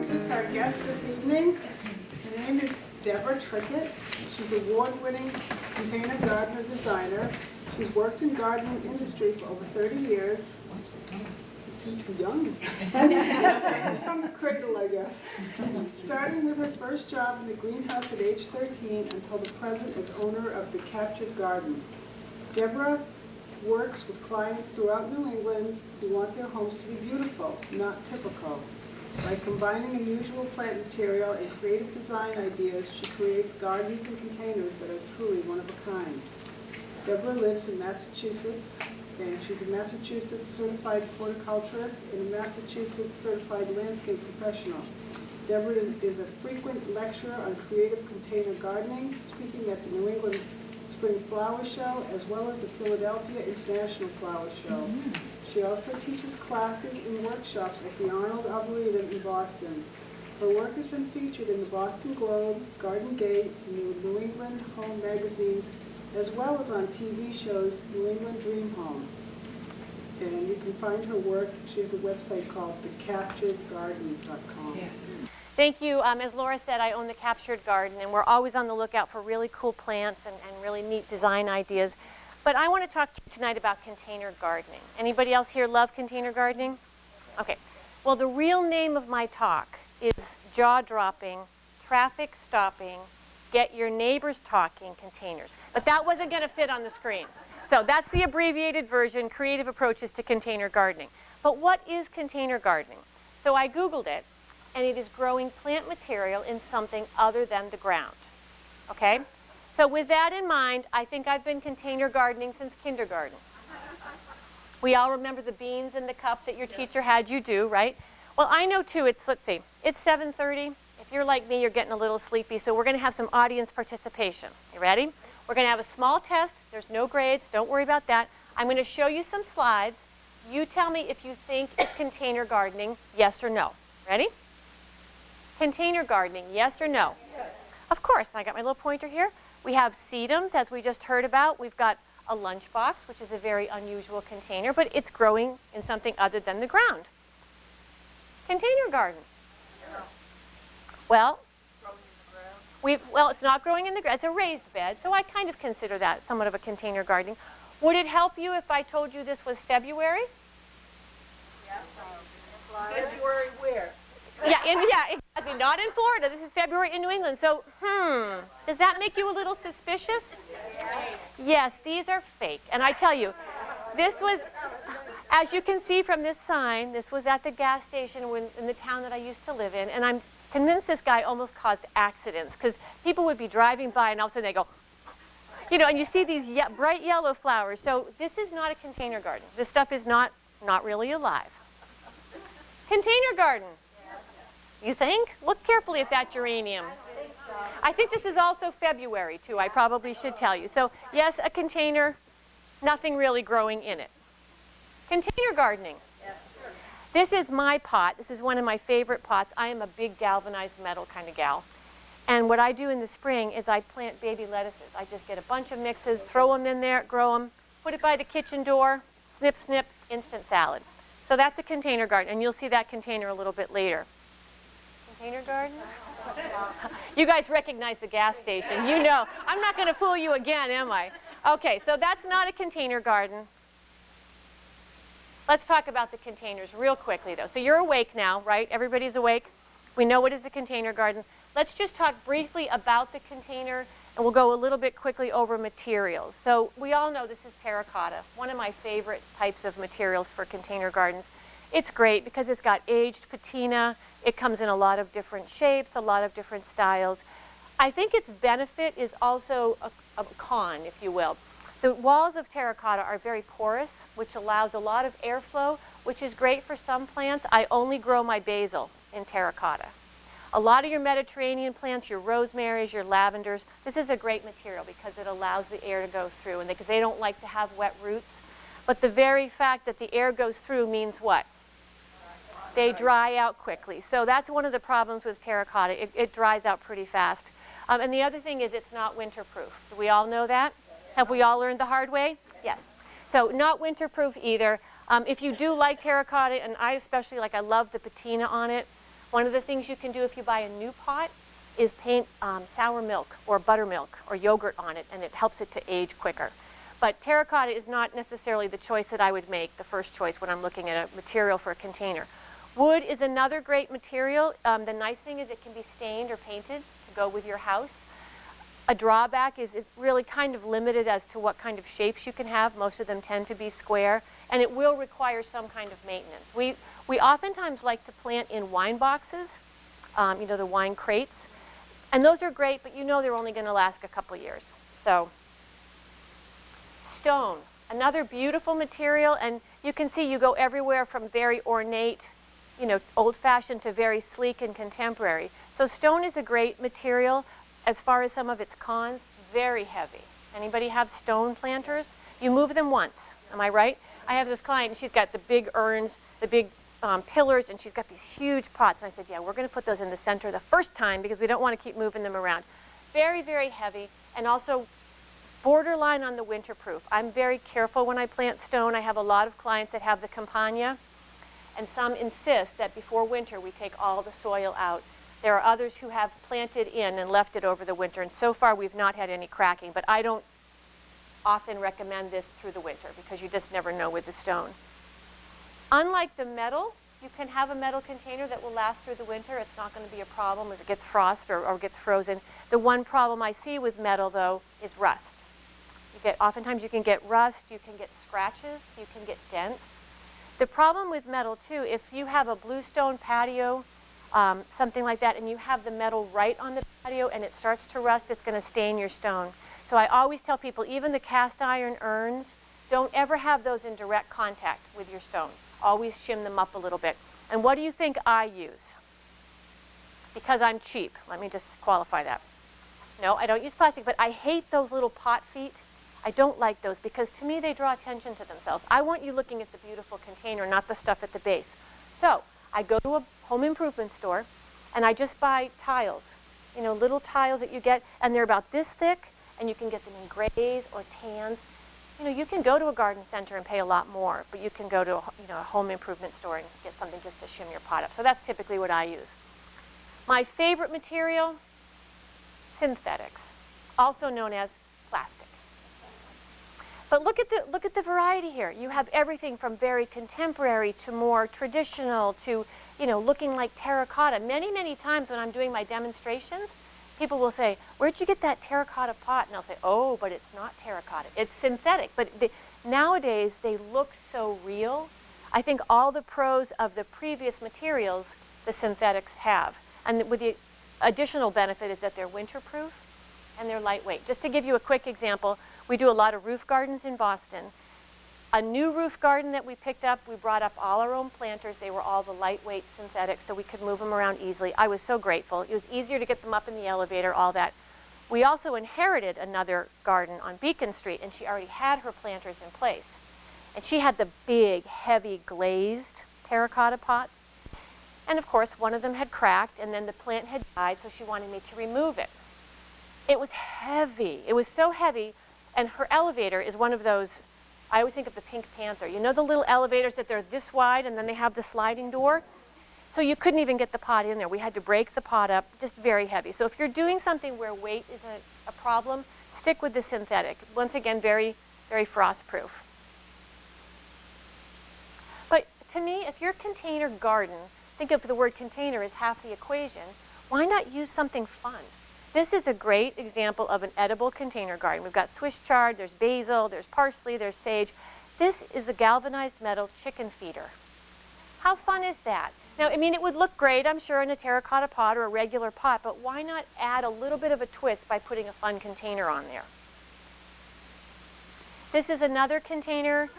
introduce our guest this evening. Her name is Deborah Trickett. She's an award-winning container gardener designer. She's worked in gardening industry for over 30 years. You seem too young. From the cradle, I guess. Starting with her first job in the greenhouse at age 13 until the present as owner of The Captured Garden. Deborah works with clients throughout New England who want their homes to be beautiful, not typical. By combining unusual plant material and creative design ideas, she creates gardens and containers that are truly one of a kind. Deborah lives in Massachusetts, and she's a Massachusetts certified horticulturist and a Massachusetts certified landscape professional. Deborah is a frequent lecturer on creative container gardening, speaking at the New England Spring Flower Show, as well as the Philadelphia International Flower Show. She also teaches classes and workshops at the Arnold Arboretum in Boston. Her work has been featured in the Boston Globe, Garden Gate, New England Home magazines, as well as on TV shows New England Dream Home. And you can find her work. She has a website called thecapturedgarden.com. Yeah. Thank you. As Laura said, I own The Captured Garden, and we're always on the lookout for really cool plants and really neat design ideas. But I want to talk to you tonight about container gardening. Anybody else here love container gardening? Okay. Well, the real name of my talk is jaw-dropping, traffic-stopping, get your neighbors talking containers. But that wasn't going to fit on the screen. So that's the abbreviated version, Creative Approaches to Container Gardening. But what is container gardening? So I Googled it, and it is growing plant material in something other than the ground. Okay? So with that in mind, I think I've been container gardening since kindergarten. We all remember the beans in the cup that your teacher had you do, right? Well, I know too, let's see, it's 7:30. If you're like me, you're getting a little sleepy, so we're going to have some audience participation. You ready? We're going to have a small test. There's no grades. Don't worry about that. I'm going to show you some slides. You tell me if you think it's container gardening, yes or no. Ready? Container gardening, yes or no? Yes. Of course. I got my little pointer here. We have sedums, as we just heard about. We've got a lunchbox, which is a very unusual container, but it's growing in something other than the ground. Container garden. No. Well, it's not growing in the ground. It's a raised bed, so I kind of consider that somewhat of a container gardening. Would it help you if I told you this was February? Yeah. February where? Yeah, exactly. Not in Florida. This is February in New England. So, does that make you a little suspicious? Yes, these are fake. And I tell you, this was, as you can see from this sign, this was at the gas station in the town that I used to live in. And I'm convinced this guy almost caused accidents because people would be driving by and all of a sudden they go, you know, and you see these bright yellow flowers. So this is not a container garden. This stuff is not really alive. Container garden. You think? Look carefully at that geranium. I think this is also February, too. I probably should tell you. So, yes, a container, nothing really growing in it. Container gardening. This is my pot. This is one of my favorite pots. I am a big galvanized metal kind of gal. And what I do in the spring is I plant baby lettuces. I just get a bunch of mixes, throw them in there, grow them, put it by the kitchen door, snip, snip, instant salad. So that's a container garden, and you'll see that container a little bit later. Container garden? You guys recognize the gas station. You know. I'm not going to fool you again, am I? Okay, so that's not a container garden. Let's talk about the containers real quickly, though. So you're awake now, right? Everybody's awake? We know what is a container garden. Let's just talk briefly about the container, and we'll go a little bit quickly over materials. So we all know this is terracotta, one of my favorite types of materials for container gardens. It's great because it's got aged patina. It comes in a lot of different shapes, a lot of different styles. I think its benefit is also a con, if you will. The walls of terracotta are very porous, which allows a lot of airflow, which is great for some plants. I only grow my basil in terracotta. A lot of your Mediterranean plants, your rosemaries, your lavenders, this is a great material because it allows the air to go through, and because they don't like to have wet roots. But the very fact that the air goes through means what? They dry out quickly. So that's one of the problems with terracotta. It dries out pretty fast. And the other thing is it's not winterproof. Do we all know that? Have we all learned the hard way? Yes. So not winterproof either. If you do like terracotta, and I especially like, I love the patina on it. One of the things you can do if you buy a new pot is paint sour milk or buttermilk or yogurt on it, and it helps it to age quicker. But terracotta is not necessarily the choice that I would make, the first choice when I'm looking at a material for a container. Wood is another great material. The nice thing is it can be stained or painted to go with your house. A drawback is it's really kind of limited as to what kind of shapes you can have. Most of them tend to be square, and it will require some kind of maintenance. We oftentimes like to plant in wine boxes, the wine crates, and those are great, but they're only going to last a couple years. So, stone, another beautiful material, and you can see you go everywhere from very ornate, old-fashioned to very sleek and contemporary. So stone is a great material. As far as some of its cons, very heavy. Anybody have stone planters? You move them once, am I right? I have this client, and she's got the big urns, the big pillars, and she's got these huge pots. And I said, yeah, we're going to put those in the center the first time because we don't want to keep moving them around. Very, very heavy, and also borderline on the winterproof. I'm very careful when I plant stone. I have a lot of clients that have the Campagna, and some insist that before winter we take all the soil out. There are others who have planted in and left it over the winter, and so far we've not had any cracking, but I don't often recommend this through the winter because you just never know with the stone. Unlike the metal, you can have a metal container that will last through the winter. It's not going to be a problem if it gets frost or gets frozen. The one problem I see with metal, though, is rust. Oftentimes you can get rust, you can get scratches, you can get dents. The problem with metal, too, if you have a bluestone patio, something like that, and you have the metal right on the patio and it starts to rust, it's going to stain your stone. So I always tell people, even the cast iron urns, don't ever have those in direct contact with your stone. Always shim them up a little bit. And what do you think I use? Because I'm cheap. Let me just qualify that. No, I don't use plastic, but I hate those little pot feet. I don't like those because to me they draw attention to themselves. I want you looking at the beautiful container, not the stuff at the base. So I go to a home improvement store and I just buy tiles, little tiles that you get, and they're about this thick, and you can get them in grays or tans. You can go to a garden center and pay a lot more, but you can go to a home improvement store and get something just to shim your pot up. So that's typically what I use. My favorite material, synthetics, also known as plastic. But look at the variety here. You have everything from very contemporary to more traditional to, looking like terracotta. Many, many times when I'm doing my demonstrations, people will say, where'd you get that terracotta pot? And I'll say, oh, but it's not terracotta. It's synthetic. But nowadays, they look so real. I think all the pros of the previous materials the synthetics have. And with the additional benefit is that they're winterproof and they're lightweight. Just to give you a quick example, we do a lot of roof gardens in Boston. A new roof garden that we picked up, we brought up all our own planters. They were all the lightweight synthetics, so we could move them around easily. I was so grateful. It was easier to get them up in the elevator, all that. We also inherited another garden on Beacon Street, and she already had her planters in place. And she had the big, heavy, glazed terracotta pots. And of course, one of them had cracked, and then the plant had died, so she wanted me to remove it. It was heavy. It was so heavy. And her elevator is one of those, I always think of the Pink Panther. You know the little elevators that they're this wide and then they have the sliding door? So you couldn't even get the pot in there. We had to break the pot up, just very heavy. So if you're doing something where weight is a problem, stick with the synthetic. Once again, very, very frost-proof. But to me, if your container garden, think of the word container as half the equation, why not use something fun? This is a great example of an edible container garden. We've got Swiss chard, there's basil, there's parsley, there's sage. This is a galvanized metal chicken feeder. How fun is that? Now, it would look great, I'm sure, in a terracotta pot or a regular pot, but why not add a little bit of a twist by putting a fun container on there? This is another container.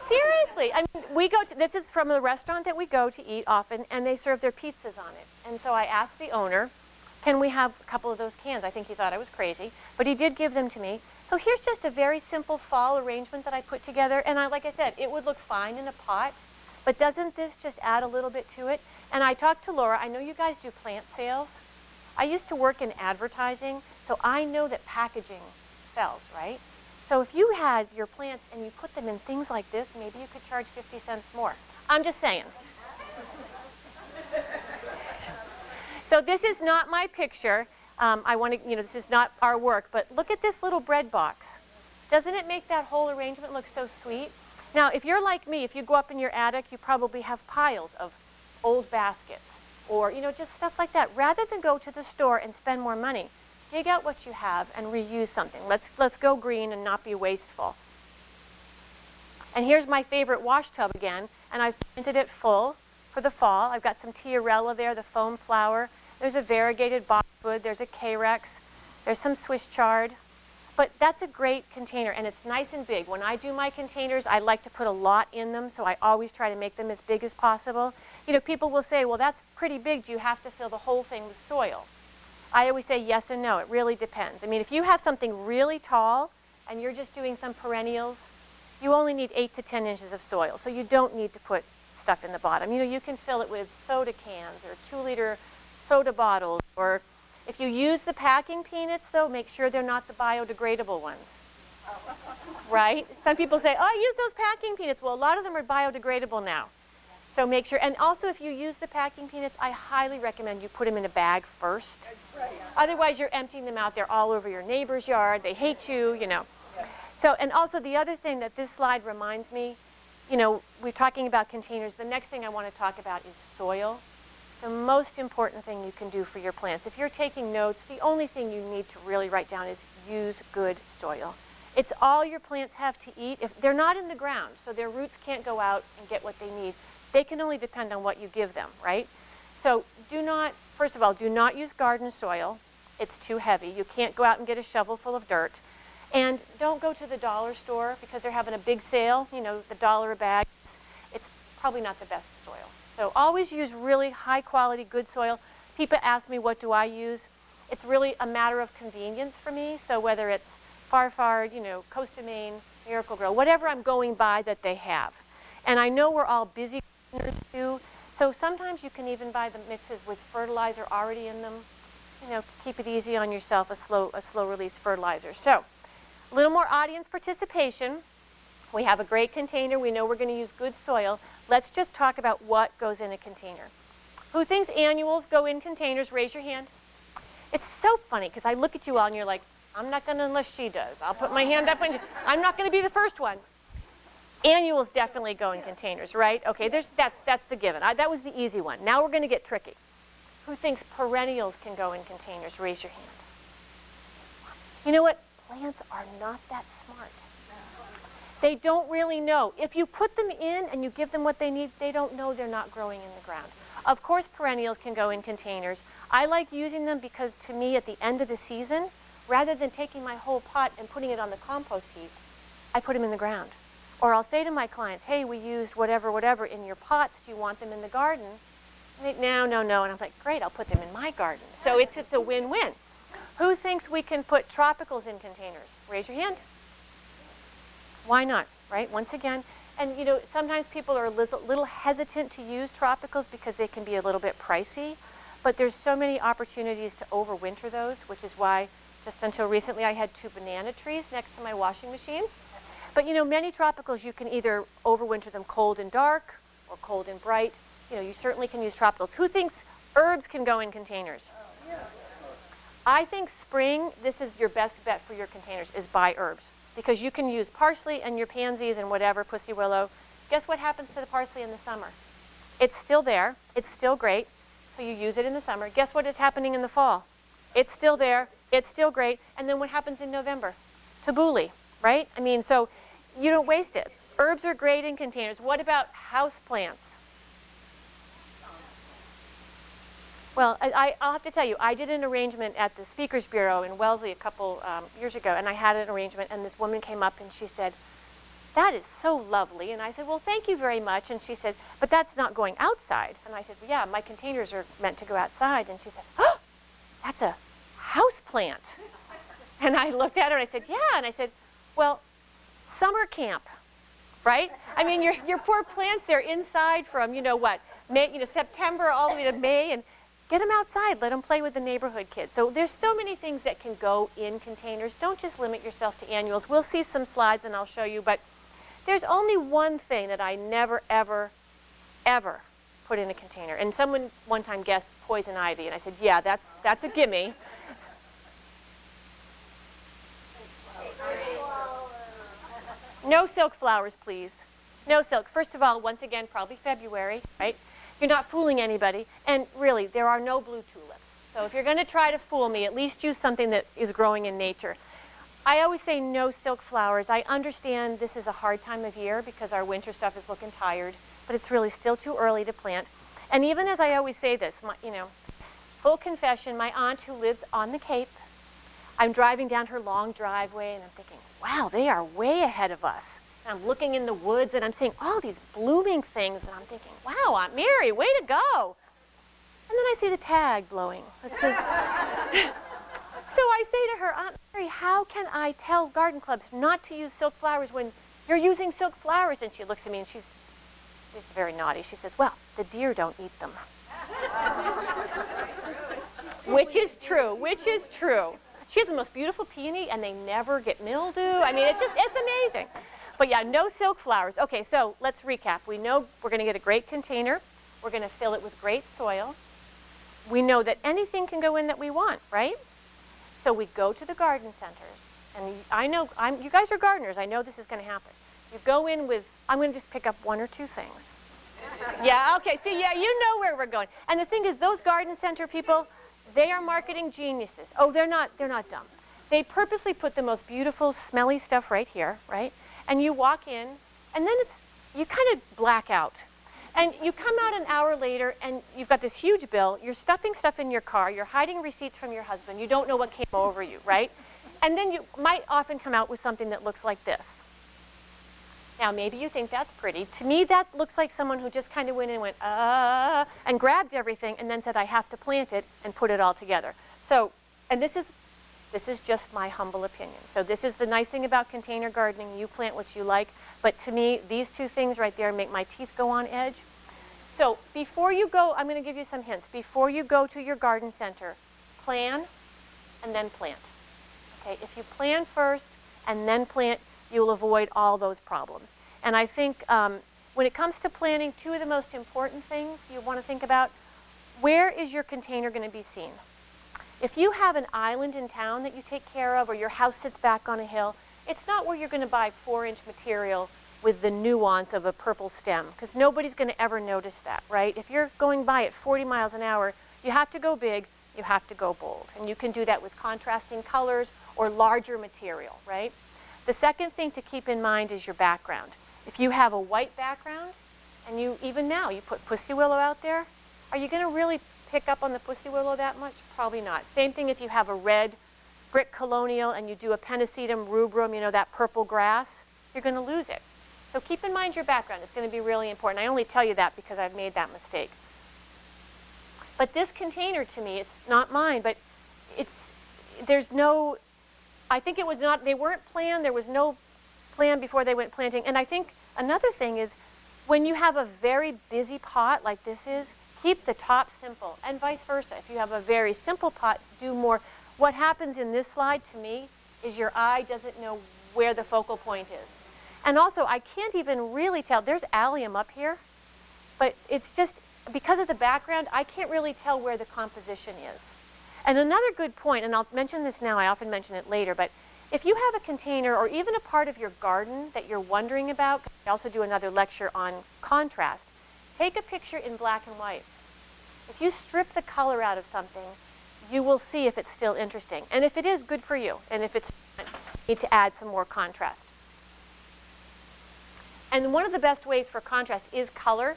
Seriously, this is from a restaurant that we go to eat often, and they serve their pizzas on it. And so I asked the owner, can we have a couple of those cans? I think he thought I was crazy, but he did give them to me. So here's just a very simple fall arrangement that I put together, and like I said, it would look fine in a pot, but doesn't this just add a little bit to it? And I talked to Laura. I know you guys do plant sales. I used to work in advertising, so I know that packaging sells, right? So if you had your plants and you put them in things like this, maybe you could charge 50 cents more. I'm just saying. So this is not my picture. I want to, this is not our work, but look at this little bread box. Doesn't it make that whole arrangement look so sweet? Now, if you're like me, if you go up in your attic, you probably have piles of old baskets or, just stuff like that. Rather than go to the store and spend more money, dig out what you have and reuse something. Let's go green and not be wasteful. And here's my favorite wash tub again, and I've painted it full for the fall. I've got some tiarella there, the foam flower. There's a variegated boxwood. There's a Carex. There's some Swiss chard. But that's a great container, and it's nice and big. When I do my containers, I like to put a lot in them, so I always try to make them as big as possible. People will say, well, that's pretty big. Do you have to fill the whole thing with soil? I always say yes and no. It really depends. I mean, if you have something really tall and you're just doing some perennials, you only need 8 to 10 inches of soil, so you don't need to put stuff in the bottom. You can fill it with soda cans or 2-liter soda bottles, or if you use the packing peanuts, though, make sure they're not the biodegradable ones. Right? Some people say, oh, I use those packing peanuts. Well, a lot of them are biodegradable now. So make sure, and also if you use the packing peanuts, I highly recommend you put them in a bag first. Otherwise, you're emptying them out there all over your neighbor's yard. They hate you, So, and also the other thing that this slide reminds me, we're talking about containers. The next thing I want to talk about is soil. The most important thing you can do for your plants. If you're taking notes, the only thing you need to really write down is use good soil. It's all your plants have to eat. If they're not in the ground, so their roots can't go out and get what they need. They can only depend on what you give them, right? So first of all, do not use garden soil. It's too heavy. You can't go out and get a shovel full of dirt. And don't go to the dollar store because they're having a big sale, the $1 a bag. It's probably not the best soil. So always use really high quality, good soil. People ask me, what do I use? It's really a matter of convenience for me. So whether it's Farfard, Costa Maine, Miracle-Gro, whatever I'm going by that they have. And I know we're all busy gardeners too. So sometimes you can even buy the mixes with fertilizer already in them. Keep it easy on yourself, a slow release fertilizer. So a little more audience participation. We have a great container. We know we're going to use good soil. Let's just talk about what goes in a container. Who thinks annuals go in containers? Raise your hand. It's so funny because I look at you all and you're like, I'm not going to unless she does. I'll put my hand up. I'm not going to be the first one. Annuals definitely go in containers, right? Okay, that's the given. That was the easy one. Now we're going to get tricky. Who thinks perennials can go in containers? Raise your hand. You know what? Plants are not that smart. They don't really know. If you put them in and you give them what they need, they don't know they're not growing in the ground. Of course, perennials can go in containers. I like using them because to me, at the end of the season, rather than taking my whole pot and putting it on the compost heap, I put them in the ground. Or I'll say to my clients, hey, we used whatever in your pots. Do you want them in the garden? And they, no. And I'm like, great, I'll put them in my garden. So it's a win-win. Who thinks we can put tropicals in containers? Raise your hand. Why not, right? Once again, and sometimes people are a little hesitant to use tropicals because they can be a little bit pricey, but there's so many opportunities to overwinter those, which is why just until recently I had 2 banana trees next to my washing machine. But many tropicals, you can either overwinter them cold and dark or cold and bright. You certainly can use tropicals. Who thinks herbs can go in containers? I think spring, this is your best bet for your containers, is buy herbs. Because you can use parsley and your pansies and whatever, pussy willow. Guess what happens to the parsley in the summer? It's still there. It's still great. So you use it in the summer. Guess what is happening in the fall? It's still there. It's still great. And then what happens in November? Tabbouleh, right? I mean, so you don't waste it. Herbs are great in containers. What about house plants? Well, I'll have to tell you, I did an arrangement at the Speakers Bureau in Wellesley a couple years ago, and I had an arrangement, and this woman came up and she said, that is so lovely. And I said, well, thank you very much. And she said, but that's not going outside. And I said, well, yeah, my containers are meant to go outside. And she said, oh, that's a house plant. And I looked at her and I said, yeah. And I said, well, summer camp, right? I mean, your poor plants, they're inside from, May, September all the way to May, and get them outside. Let them play with the neighborhood kids. So there's so many things that can go in containers. Don't just limit yourself to annuals. We'll see some slides and I'll show you, but there's only one thing that I never, ever, ever put in a container. And someone one time guessed poison ivy, and I said, yeah, that's a gimme. No silk flowers, please. No silk. First of all, once again, probably February, right? You're not fooling anybody. And really, there are no blue tulips. So if you're going to try to fool me, at least use something that is growing in nature. I always say no silk flowers. I understand this is a hard time of year because our winter stuff is looking tired, but it's really still too early to plant. And even as I always say this, full confession, my aunt who lives on the Cape, I'm driving down her long driveway and I'm thinking, wow, they are way ahead of us. And I'm looking in the woods and I'm seeing all these blooming things and I'm thinking, wow, Aunt Mary, way to go. And then I see the tag blowing. It says, so I say to her, Aunt Mary, how can I tell garden clubs not to use silk flowers when you're using silk flowers? And she looks at me and she's very naughty. She says, well, the deer don't eat them. Which is true, which is true. She has the most beautiful peony and they never get mildew. I mean, it's amazing. But yeah, no silk flowers. Okay, so let's recap. We know we're going to get a great container. We're going to fill it with great soil. We know that anything can go in that we want, right? So we go to the garden centers. And I know, you guys are gardeners. I know this is going to happen. You go in with, I'm going to just pick up one or two things. Yeah, okay, see, yeah, you know where we're going. And the thing is, those garden center people, they are marketing geniuses. Oh, they're not dumb. They purposely put the most beautiful, smelly stuff right here, right? And you walk in, and then you kind of black out. And you come out an hour later, and you've got this huge bill. You're stuffing stuff in your car. You're hiding receipts from your husband. You don't know what came over you, right? And then you might often come out with something that looks like this. Now, maybe you think that's pretty. To me, that looks like someone who just kind of went in and went, and grabbed everything, and then said, I have to plant it, and put it all together. So, and this is just my humble opinion. So this is the nice thing about container gardening. You plant what you like. But to me, these two things right there make my teeth go on edge. So before you go, I'm going to give you some hints. Before you go to your garden center, plan and then plant. Okay, if you plan first and then plant, you'll avoid all those problems. And I think when it comes to planting, two of the most important things you want to think about, where is your container going to be seen? If you have an island in town that you take care of, or your house sits back on a hill, it's not where you're going to buy 4-inch material with the nuance of a purple stem, because nobody's going to ever notice that, right? If you're going by at 40 miles an hour, you have to go big, you have to go bold. And you can do that with contrasting colors or larger material, right? The second thing to keep in mind is your background. If you have a white background, and even now you put pussy willow out there, are you going to really pick up on the pussy willow that much? Probably not. Same thing if you have a red brick colonial and you do a Pennisetum rubrum, that purple grass, you're going to lose it. So keep in mind your background. It's going to be really important. I only tell you that because I've made that mistake. But this container, to me, it's not mine, but I think it was not, they weren't planned. There was no plan before they went planting. And I think another thing is when you have a very busy pot like this is, keep the top simple, and vice versa. If you have a very simple pot, do more. What happens in this slide to me is your eye doesn't know where the focal point is. And also, I can't even really tell. There's allium up here, but it's just, because of the background, I can't really tell where the composition is. And another good point, and I'll mention this now, I often mention it later, but if you have a container or even a part of your garden that you're wondering about, I also do another lecture on contrast, take a picture in black and white. If you strip the color out of something, you will see if it's still interesting. And if it is, good for you. And if it's not, you need to add some more contrast. And one of the best ways for contrast is color.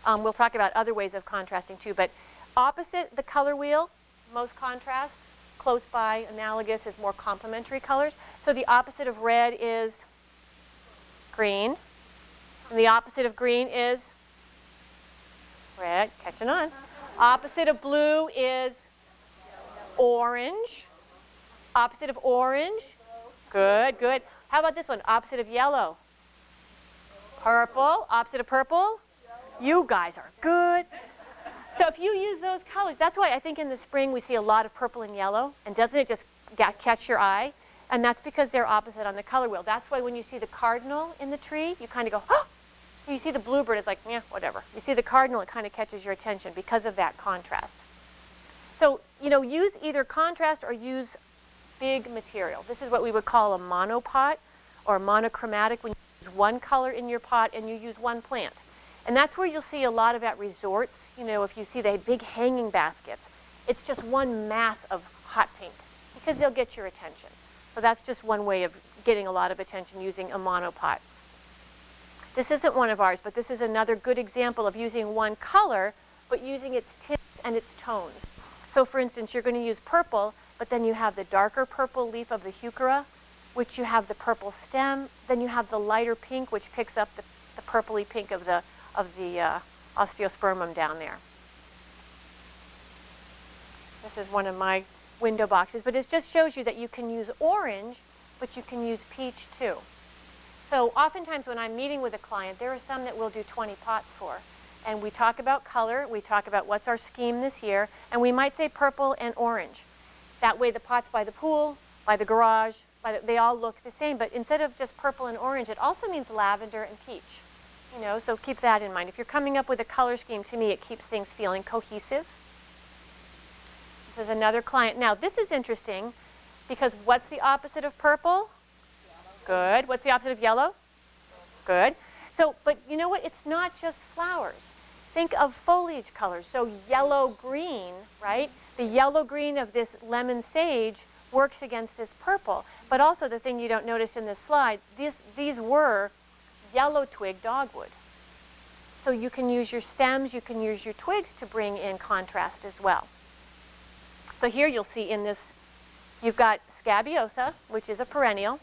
We'll talk about other ways of contrasting too, but opposite the color wheel, most contrast, close by, analogous, is more complementary colors. So the opposite of red is green, and the opposite of green is red, catching on. Opposite of blue is orange. Opposite of orange, good, good. How about this one, opposite of yellow? Purple, opposite of purple? You guys are good. So if you use those colors, that's why I think in the spring we see a lot of purple and yellow, and doesn't it just catch your eye? And that's because they're opposite on the color wheel. That's why when you see the cardinal in the tree, you kind of go, oh, You see the bluebird, it's like, yeah, whatever. You see the cardinal, it kind of catches your attention because of that contrast. So, use either contrast or use big material. This is what we would call a monopot or monochromatic, when you use one color in your pot and you use one plant. And that's where you'll see a lot of at resorts. If you see the big hanging baskets, it's just one mass of hot pink because they'll get your attention. So that's just one way of getting a lot of attention using a monopot. This isn't one of ours, but this is another good example of using one color, but using its tints and its tones. So for instance, you're going to use purple, but then you have the darker purple leaf of the heuchera, which you have the purple stem. Then you have the lighter pink, which picks up the purpley pink of the osteospermum down there. This is one of my window boxes, but it just shows you that you can use orange, but you can use peach too. So oftentimes when I'm meeting with a client, there are some that we'll do 20 pots for. And we talk about color, we talk about what's our scheme this year, and we might say purple and orange. That way the pots by the pool, by the garage, they all look the same, but instead of just purple and orange, it also means lavender and peach. So keep that in mind. If you're coming up with a color scheme, to me, it keeps things feeling cohesive. This is another client. Now, this is interesting because what's the opposite of purple? Yellow. Good. What's the opposite of yellow? Good. So, but you know what? It's not just flowers. Think of foliage colors. So yellow-green, right? The yellow-green of this lemon sage works against this purple. But also the thing you don't notice in this slide, these were yellow twig dogwood. So you can use your stems, you can use your twigs to bring in contrast as well. So here you'll see in this, you've got scabiosa, which is a perennial.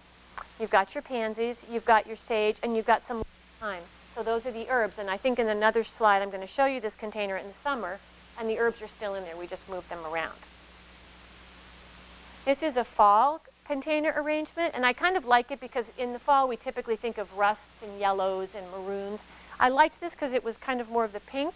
You've got your pansies, you've got your sage, and you've got some thyme. So those are the herbs. And I think in another slide I'm going to show you this container in the summer, and the herbs are still in there. We just moved them around. This is a fall container arrangement, and I kind of like it because in the fall we typically think of rusts and yellows and maroons. I liked this because it was kind of more of the pink.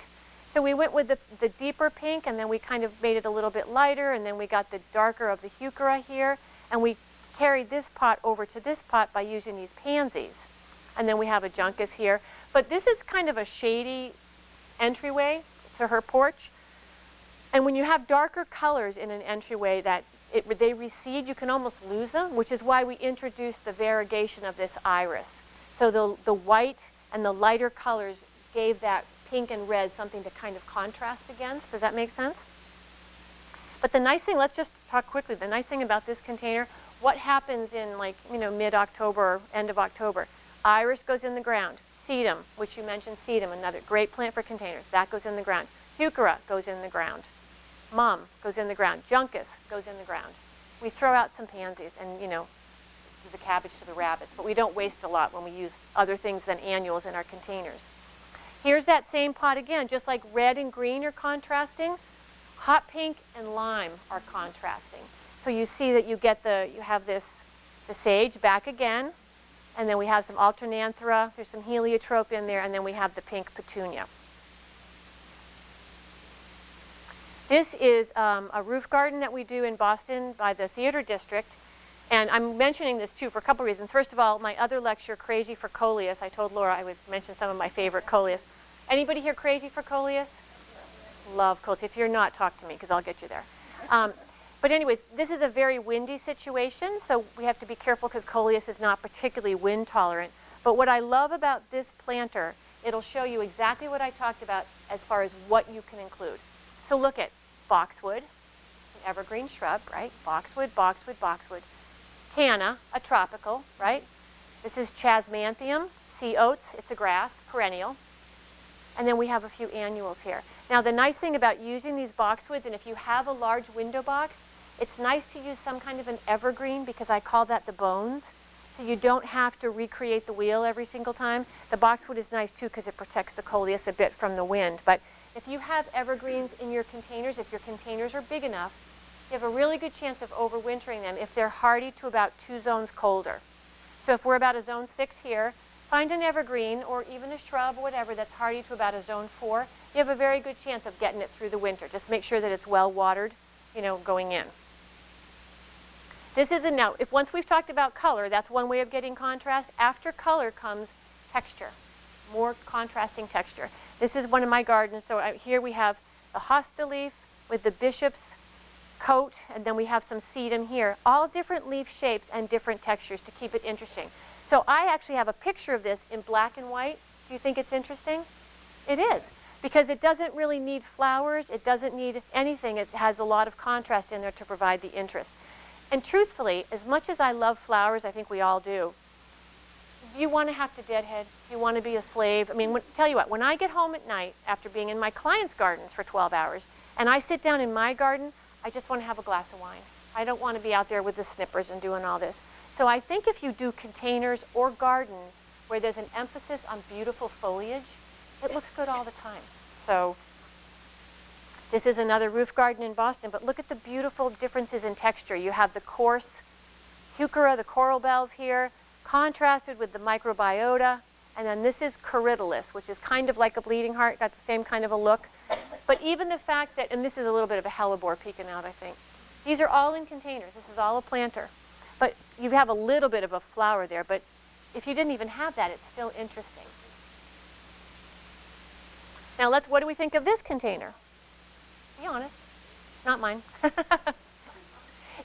So we went with the deeper pink, and then we kind of made it a little bit lighter, and then we got the darker of the heuchera here, and we carried this pot over to this pot by using these pansies. And then we have a juncus here. But this is kind of a shady entryway to her porch. And when you have darker colors in an entryway that they recede, you can almost lose them, which is why we introduced the variegation of this iris. So the white and the lighter colors gave that pink and red something to kind of contrast against. Does that make sense? But the nice thing, let's just talk quickly, the nice thing about this container, what happens in mid-October or end of October? Iris goes in the ground. Sedum, which you mentioned, sedum, another great plant for containers, that goes in the ground. Heuchera goes in the ground. Mum goes in the ground. Juncus goes in the ground. We throw out some pansies and, do the cabbage to the rabbits, but we don't waste a lot when we use other things than annuals in our containers. Here's that same pot again, just like red and green are contrasting, hot pink and lime are contrasting. So you see that you have the sage back again, and then we have some alternanthera, there's some heliotrope in there, and then we have the pink petunia. This is a roof garden that we do in Boston by the Theater District. And I'm mentioning this too for a couple reasons. First of all, my other lecture, Crazy for Coleus, I told Laura I would mention some of my favorite Coleus. Anybody here crazy for Coleus? Love Coleus. If you're not, talk to me because I'll get you there. But anyways, this is a very windy situation, so we have to be careful because Coleus is not particularly wind tolerant. But what I love about this planter, it'll show you exactly what I talked about as far as what you can include. So look at boxwood, an evergreen shrub, right? Boxwood, boxwood, boxwood. Canna, a tropical, right? This is Chasmanthium, sea oats, it's a grass, perennial. And then we have a few annuals here. Now the nice thing about using these boxwoods, and if you have a large window box, it's nice to use some kind of an evergreen because I call that the bones. So you don't have to recreate the wheel every single time. The boxwood is nice too because it protects the coleus a bit from the wind. But if you have evergreens in your containers, if your containers are big enough, you have a really good chance of overwintering them if they're hardy to about 2 zones colder. So if we're about a zone 6 here, find an evergreen or even a shrub or whatever that's hardy to about a zone 4. You have a very good chance of getting it through the winter. Just make sure that it's well watered, going in. This is a note. If once we've talked about color, that's one way of getting contrast. After color comes texture. more contrasting texture. This is one of my gardens. So here we have the hosta leaf with the bishop's coat, and then we have some sedum here. All different leaf shapes and different textures to keep it interesting. So I actually have a picture of this in black and white. Do you think it's interesting? It is, because it doesn't really need flowers. It doesn't need anything. It has a lot of contrast in there to provide the interest. And truthfully, as much as I love flowers, I think we all do, you want to have to deadhead. You want to be a slave. I mean, tell you what, when I get home at night after being in my clients' gardens for 12 hours, and I sit down in my garden, I just want to have a glass of wine. I don't want to be out there with the snippers and doing all this. So I think if you do containers or gardens where there's an emphasis on beautiful foliage, it looks good all the time. So this is another roof garden in Boston, but look at the beautiful differences in texture. You have the coarse heuchera, the coral bells here, contrasted with the microbiota, and then this is corydalus, which is kind of like a bleeding heart, got the same kind of a look. But even the fact that, and this is a little bit of a hellebore peeking out, I think. These are all in containers. This is all a planter. But you have a little bit of a flower there, but if you didn't even have that, it's still interesting. Now what do we think of this container? Be honest, not mine.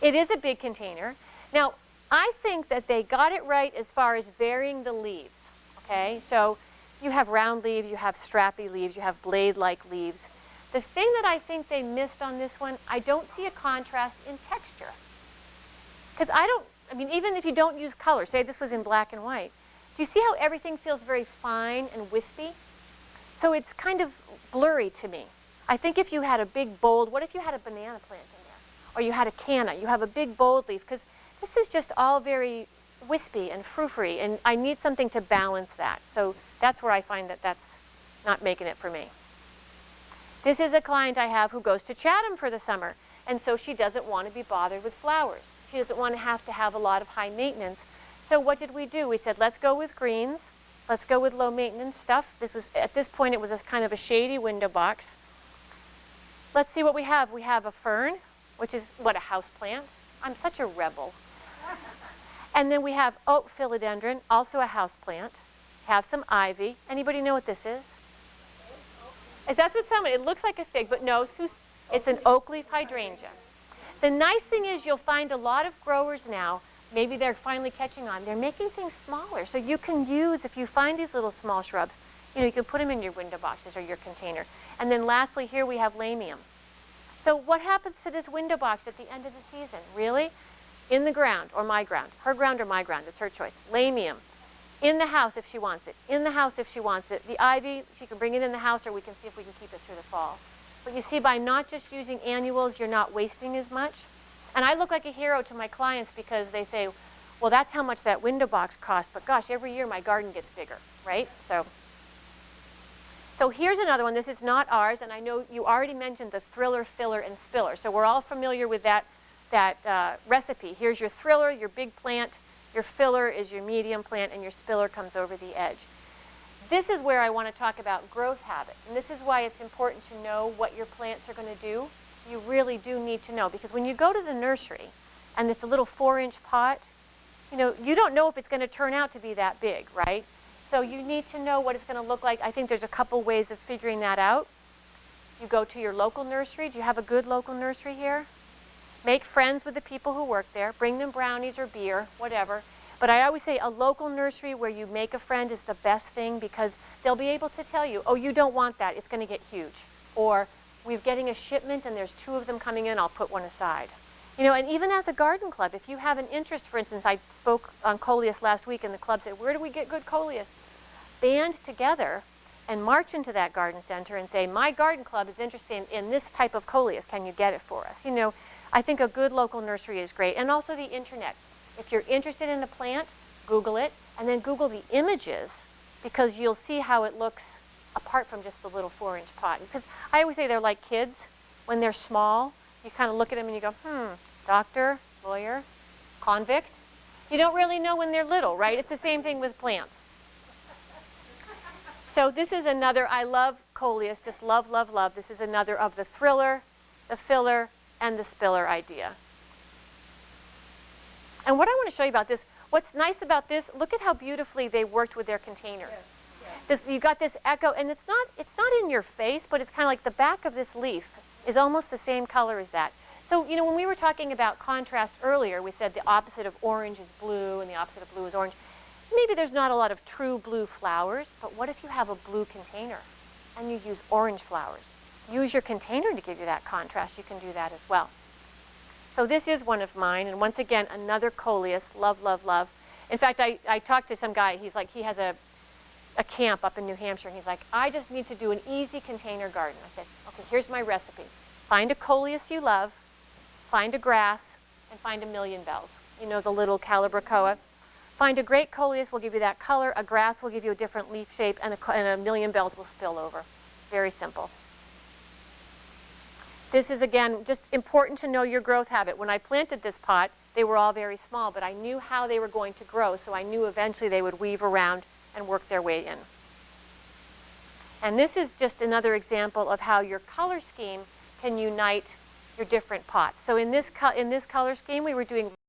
It is a big container. Now, I think that they got it right as far as varying the leaves, okay? So you have round leaves, you have strappy leaves, you have blade-like leaves. The thing that I think they missed on this one, I don't see a contrast in texture. Because I mean, even if you don't use color, say this was in black and white, do you see how everything feels very fine and wispy? So it's kind of blurry to me. I think if you had a big bold, what if you had a banana plant in there? Or you had a canna, you have a big bold leaf, because this is just all very wispy and frou-frou, and I need something to balance that. So that's where I find that that's not making it for me. This is a client I have who goes to Chatham for the summer, and so she doesn't want to be bothered with flowers. She doesn't want to have a lot of high maintenance. So what did we do? We said, let's go with greens. Let's go with low maintenance stuff. At this point, it was a kind of a shady window box. Let's see what we have. We have a fern, which is, what, a house plant? I'm such a rebel. And then we have oak philodendron, also a house plant. Have some ivy. Anybody know what this is? That's what it looks like a fig, but no, it's an oak leaf hydrangea. The nice thing is you'll find a lot of growers now, maybe they're finally catching on, they're making things smaller. So you can use, if you find these little small shrubs, you can put them in your window boxes or your container. And then lastly, here we have lamium. So what happens to this window box at the end of the season? Really? In the ground, or my ground. Her ground or my ground, it's her choice. Lamium. In the house if she wants it. In the house if she wants it. The ivy, she can bring it in the house, or we can see if we can keep it through the fall. But you see, by not just using annuals, you're not wasting as much. And I look like a hero to my clients because they say, well, that's how much that window box cost, but gosh, every year my garden gets bigger, right? So here's another one. This is not ours, and I know you already mentioned the thriller, filler, and spiller. So we're all familiar with that recipe. Here's your thriller, your big plant. Your filler is your medium plant, and your spiller comes over the edge. This is where I want to talk about growth habit. And this is why it's important to know what your plants are going to do. You really do need to know, because when you go to the nursery and it's a little 4-inch pot, you don't know if it's going to turn out to be that big, right? So you need to know what it's going to look like. I think there's a couple ways of figuring that out. You go to your local nursery. Do you have a good local nursery here? Make friends with the people who work there. Bring them brownies or beer, whatever. But I always say a local nursery where you make a friend is the best thing, because they'll be able to tell you, oh, you don't want that, it's going to get huge. Or we're getting a shipment and there's 2 of them coming in, I'll put one aside. And even as a garden club, if you have an interest, for instance, I spoke on coleus last week, and the club said, where do we get good coleus? Band together and march into that garden center and say, my garden club is interested in this type of coleus, can you get it for us? I think a good local nursery is great. And also the internet. If you're interested in a plant, Google it, and then Google the images, because you'll see how it looks apart from just the little 4-inch pot. Because I always say they're like kids. When they're small, you kind of look at them and you go, doctor, lawyer, convict. You don't really know when they're little, right? It's the same thing with plants. So this is another, I love coleus, just love, love, love. This is another of the thriller, the filler, and the spiller idea. And what I want to show you about this, what's nice about this, look at how beautifully they worked with their container. You've got this echo, and it's not in your face, but it's kind of like the back of this leaf is almost the same color as that. So, you know, when we were talking about contrast earlier, we said the opposite of orange is blue and the opposite of blue is orange. Maybe there's not a lot of true blue flowers, but what if you have a blue container and you use orange flowers? Use your container to give you that contrast. You can do that as well. So this is one of mine, and once again, another coleus. Love, love, love. In fact, I talked to some guy. He's like, he has a camp up in New Hampshire, and he's like, I just need to do an easy container garden. I said, okay, here's my recipe. Find a coleus you love, find a grass, and find a million bells. You know, the little calibrachoa. Find a great coleus will give you that color, a grass will give you a different leaf shape, and a million bells will spill over. Very simple. This is, again, just important to know your growth habit. When I planted this pot, they were all very small, but I knew how they were going to grow, so I knew eventually they would weave around and work their way in. And this is just another example of how your color scheme can unite your different pots. So in this color scheme, we were doing